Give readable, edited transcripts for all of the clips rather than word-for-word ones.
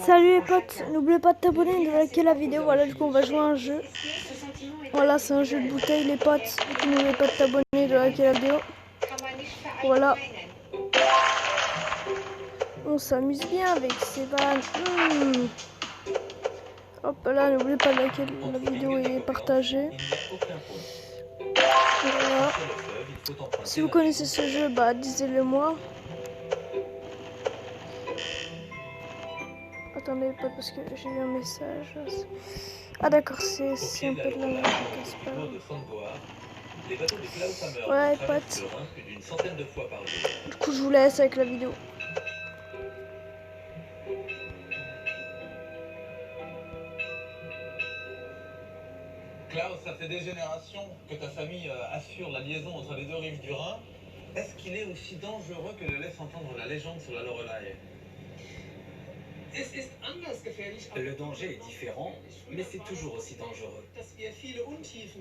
Salut les potes, n'oubliez pas de t'abonner et de liker la vidéo. Voilà, du coup on va jouer à un jeu. Voilà, c'est un jeu de bouteille les potes. N'oubliez pas de t'abonner et de liker la vidéo. Voilà. On s'amuse bien avec ces vannes. Hop là, n'oubliez pas de liker la vidéo et partager. Voilà. Si vous connaissez ce jeu, bah disez-le moi. Attendez pas parce que j'ai eu un message. Ah d'accord, c'est un peu de la merde. Ouais potes. Du coup je vous laisse avec la vidéo. Klaus, ça fait des générations que ta famille assure la liaison entre les deux rives du Rhin. Est-ce qu'il est aussi dangereux que le laisse entendre la légende sur la Loreley? Le danger est différent, mais c'est toujours aussi dangereux.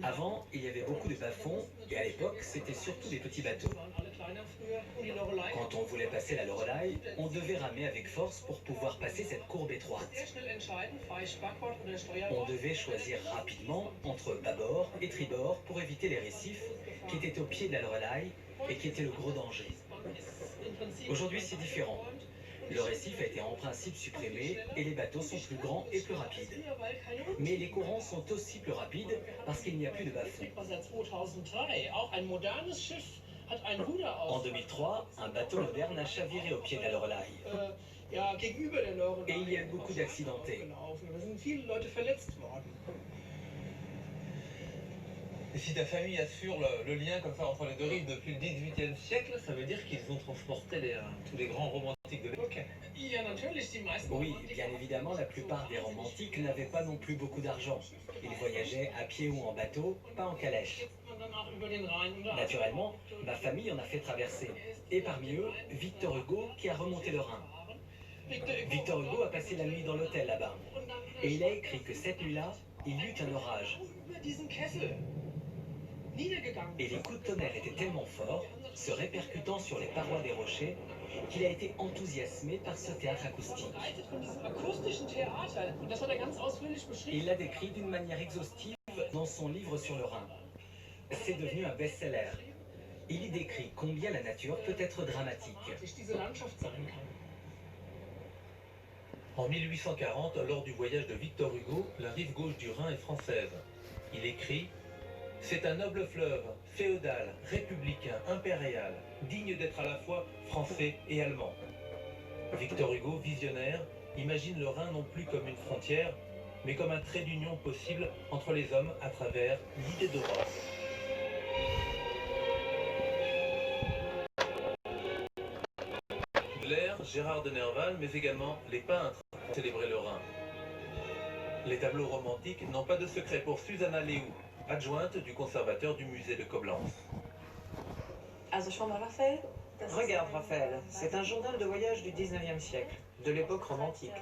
Avant, il y avait beaucoup de bas-fonds, et à l'époque, c'était surtout des petits bateaux. Quand on voulait passer la Loreley, on devait ramer avec force pour pouvoir passer cette courbe étroite. On devait choisir rapidement entre bâbord et tribord pour éviter les récifs qui étaient au pied de la Loreley et qui étaient le gros danger. Aujourd'hui, c'est différent. Le récif a été en principe supprimé et les bateaux sont plus grands et plus rapides. Mais les courants sont aussi plus rapides parce qu'il n'y a plus de bas-fond. En 2003, un bateau moderne a chaviré au pied de la Loreley. Et il y a eu beaucoup d'accidentés. Et si ta famille assure le lien comme ça entre les deux rives depuis le XVIIIe siècle, ça veut dire qu'ils ont transporté tous les grands romantiques de l'époque? Oui, bien évidemment, la plupart des romantiques n'avaient pas non plus beaucoup d'argent. Ils voyageaient à pied ou en bateau, pas en calèche. Naturellement, ma famille en a fait traverser. Et parmi eux, Victor Hugo qui a remonté le Rhin. Victor Hugo a passé la nuit dans l'hôtel là-bas. Et il a écrit que cette nuit-là, il y eut un orage. Et les coups de tonnerre étaient tellement forts, se répercutant sur les parois des rochers, qu'il a été enthousiasmé par ce théâtre acoustique. Il l'a décrit d'une manière exhaustive dans son livre sur le Rhin. C'est devenu un best-seller. Il y décrit combien la nature peut être dramatique. En 1840, lors du voyage de Victor Hugo, la rive gauche du Rhin est française. Il écrit: c'est un noble fleuve, féodal, républicain, impérial, digne d'être à la fois français et allemand. Victor Hugo, visionnaire, imagine le Rhin non plus comme une frontière, mais comme un trait d'union possible entre les hommes à travers l'idée d'Europe. Baudelaire, Gérard de Nerval, mais également les peintres ont célébré le Rhin. Les tableaux romantiques n'ont pas de secret pour Susanna Léou, adjointe du conservateur du musée de Koblenz. Regarde Raphaël, c'est un journal de voyage du 19e siècle, de l'époque romantique.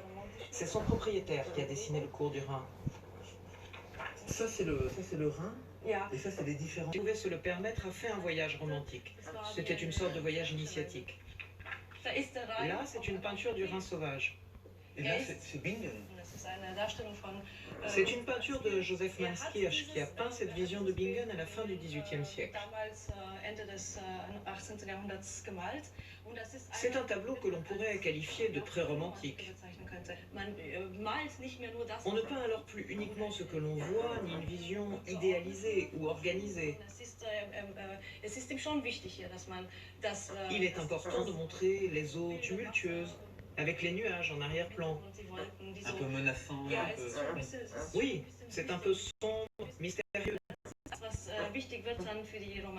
C'est son propriétaire qui a dessiné le cours du Rhin. Ça c'est le Rhin, et ça c'est les différents... Qui pouvait se le permettre a fait un voyage romantique. C'était une sorte de voyage initiatique. Là, c'est une peinture du Rhin sauvage. Et là c'est Bingen. C'est une peinture de Joseph Manskirch qui a peint cette vision de Bingen à la fin du XVIIIe siècle. C'est un tableau que l'on pourrait qualifier de pré-romantique. On ne peint alors plus uniquement ce que l'on voit, ni une vision idéalisée ou organisée. Il est important de montrer les eaux tumultueuses, avec les nuages en arrière-plan. Un peu menaçant, un peu... Oui, c'est un peu sombre, mystérieux.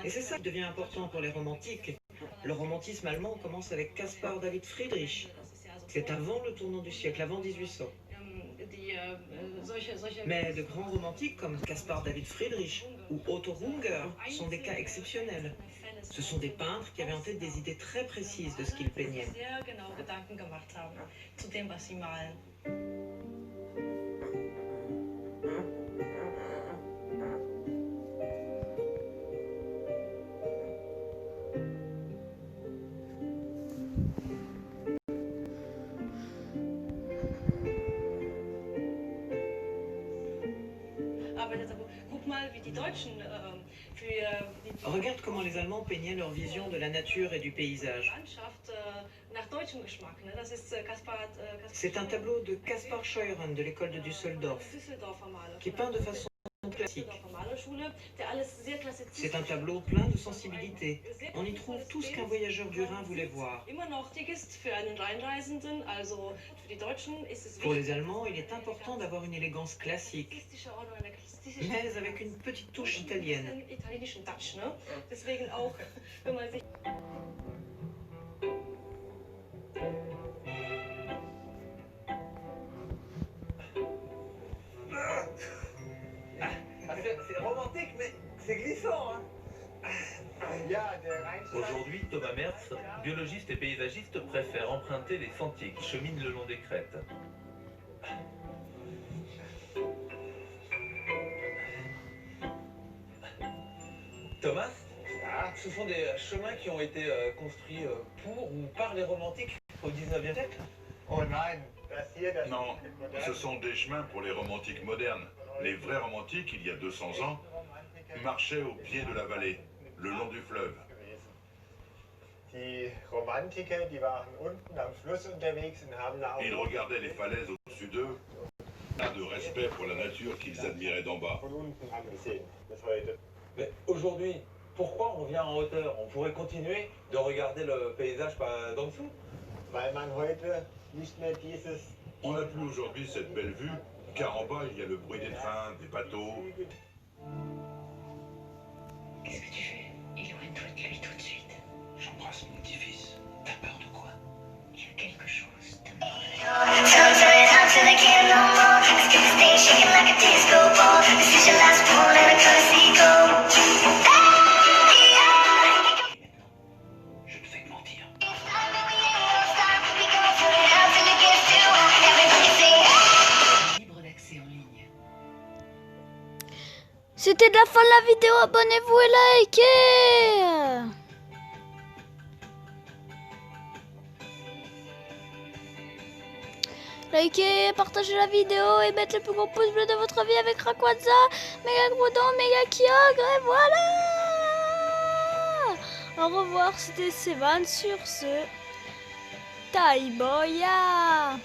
Et c'est ça qui devient important pour les romantiques. Le romantisme allemand commence avec Caspar David Friedrich. C'est avant le tournant du siècle, avant 1800. Mais de grands romantiques comme Caspar David Friedrich ou Otto Runger sont des cas exceptionnels. Ce sont des peintres qui avaient en tête des idées très précises de ce qu'ils peignaient. Regarde comment les Allemands peignaient leur vision de la nature et du paysage. C'est un tableau de Kaspar Scheuren de l'école de Düsseldorf, qui peint de façon classique. C'est un tableau plein de sensibilité. On y trouve tout ce qu'un voyageur du Rhin voulait voir. Pour les Allemands, il est important d'avoir une élégance classique, mais avec une petite touche italienne. C'est romantique, mais c'est glissant, hein. Aujourd'hui, Thomas Merz, biologiste et paysagiste, préfère emprunter les sentiers qui cheminent le long des crêtes. Thomas, ce sont des chemins qui ont été construits pour ou par les romantiques au 19e siècle? Non, ce sont des chemins pour les romantiques modernes. Les vrais romantiques, il y a 200 ans, marchaient au pied de la vallée, le long du fleuve. Ils regardaient les falaises au-dessus d'eux, plein de respect pour la nature qu'ils admiraient d'en bas. Mais aujourd'hui, pourquoi on vient en hauteur? On pourrait continuer de regarder le paysage d'en dessous. On n'a plus aujourd'hui cette belle vue, car en bas il y a le bruit des trains, des bateaux. Qu'est-ce que tu fais? Éloigne-toi de lui tout de suite. J'embrasse mon petit-fils. T'as peur de quoi? Il y a quelque chose de Je ne fais que mentir. libre d'accès en ligne. C'était de la fin de la vidéo, abonnez-vous et likez. Likez, partagez la vidéo et mettez le plus gros pouce bleu de votre avis avec Rayquaza, Megagroudon, Megakyogre et voilà. Au revoir, c'était Sevan sur ce Taïboya.